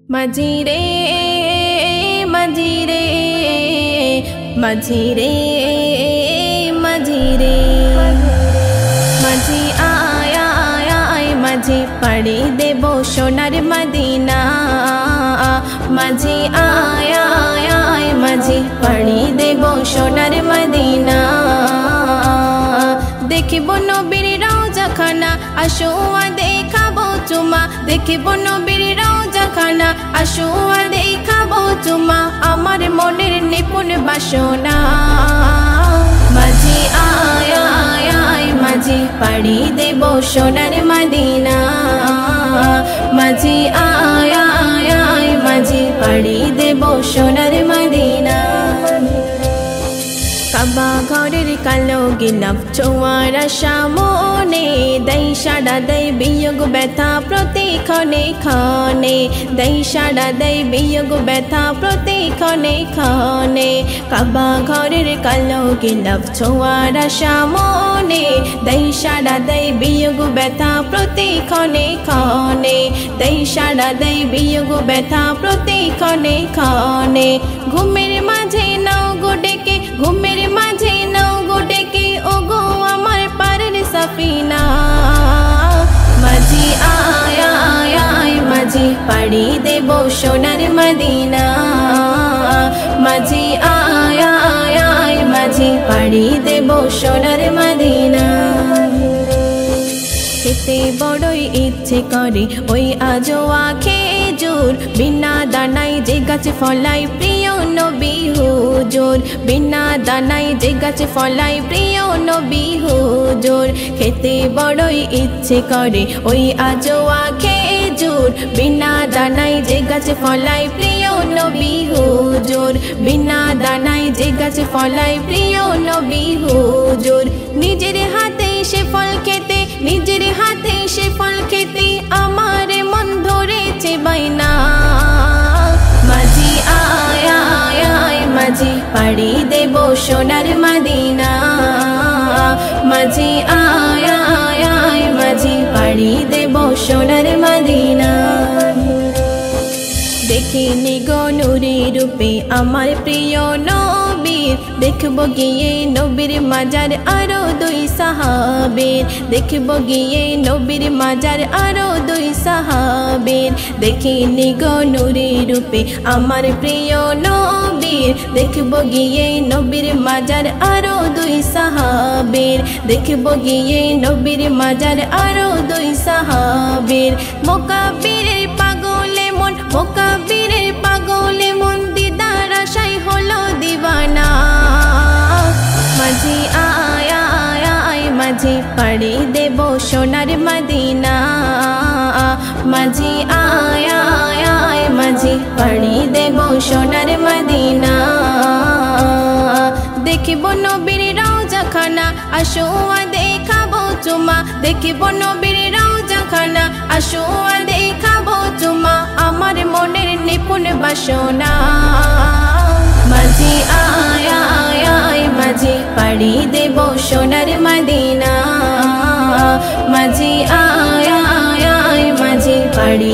মাঝি রে মাঝি রে মাঝি রে মাঝি রে মাঝি আয় আয় আয় মাঝি পাড়ি দেব সোনার মদিনা। মাঝি আয় আয় আয় মাঝি পাড়ি দেব সোনার মদিনা। দেখিব নবীর রওজা খানা আসো দেখাবো চুমা। দেখিব নবীর রওজা খানা আসো দেখাবো চুমা। আমার মনের নিপুণ বাসনা। মাঝি আয় আয় আয় মাঝি পাড়ি দেব সোনার মদিনা। মাঝি আয় আয় আয় মাঝি পাড়ি দেব সোনার মদিনা। কাবা ঘরের কালো গিলাফ চোয়ারা সামনে দেই সাড়া দেই বিয়োগ ব্যথা প্রতি ক্ষণে ক্ষণে। দেই সাড়া দেই বিয়োগ ব্যথা প্রতি ক্ষণে ক্ষণে। কাবা ঘরের কালো গিলাফ চোয়ারা সামনে দেই সাড়া দেই বিয়োগ ব্যথা প্রতি ক্ষণে ক্ষণে। দেই সাড়া দেই বিয়োগ ব্যথা প্রতি ক্ষণে ক্ষণে। ঘুমের মাঝে নাও গো ডেকে ঘুমের মাঝে নাও গো ডেকে ও গো আমার পারের সফিনা। মাঝি আয় আয় আয় মাঝি পাড়ি দেব সোনার মদিনা। মাঝি আয় আয় আয় মাঝি পাড়ি দেব সোনার মদিনা। খেতে বড়ই ইচ্ছে করে ওই আজোয়া খেজুর। বিনা দানাই যে গাছে ফলাই প্রিয় নবী হুজুর। বিনা দানাই যে গাছে ফলাই প্রিয় নবী হুজুর। খেতে বড়ই ইচ্ছে করে ওই আজোয়া খেজুর। বিনা দানাই যে গাছে ফলাই প্রিয় নবী হুজুর। বিনা দানাই যে গাছে ফলাই প্রিয় নবী হুজুর। নিজের হাতে সে ফল খেতে নিজের হাতে সে ফল খেতে আমার মন ধরেছে বাইনা। মাঝি আয় আয় আয় মাঝি পাড়ি দেব সোনার মদিনা। মাঝি আয় আয় আয় মাঝি পাড়ি দেব সোনার মদিনা। দেখিনি গো নূরে রূপে আমার প্রিয় নবীর। দেখব গিয়ে নবীর মাজার আরো দুই সাহাবীর। দেখব গিয়ে নবীর মাজার আরো দুই সাহাবীর। দেখিনি গো নূরে রূপে আমার প্রিয় নবীর। দেখব গিয়ে নবীর মাজার আরো দুই সাহাবীর। দেখব গিয়ে নবীর মাজার আরো দুই সাহাবীর। মোকাব্বিরের পাগলে মন মোকাব্বিরের পাগলে মন দিদার আশায় হলো দিওয়ানা। মাঝি আয় আয় আয় মাঝি পাড়ি দেব সোনার মদিনা। মাঝি আয় আয় আয় মাঝি পাড়ি দেব সোনার মদিনা। দেখিব নবীর রওজা খানা আসো দেখাবো চুমা। দেখিব নবীর রওজা খানা আসো দেখাবো চুমা। আমার মনের নিপুণ বাসনা। মাঝি আয় আয় আয় মাঝি পাড়ি দেব সোনার মদিনা। মাঝি আয় আয় আয় মাঝি পাড়ি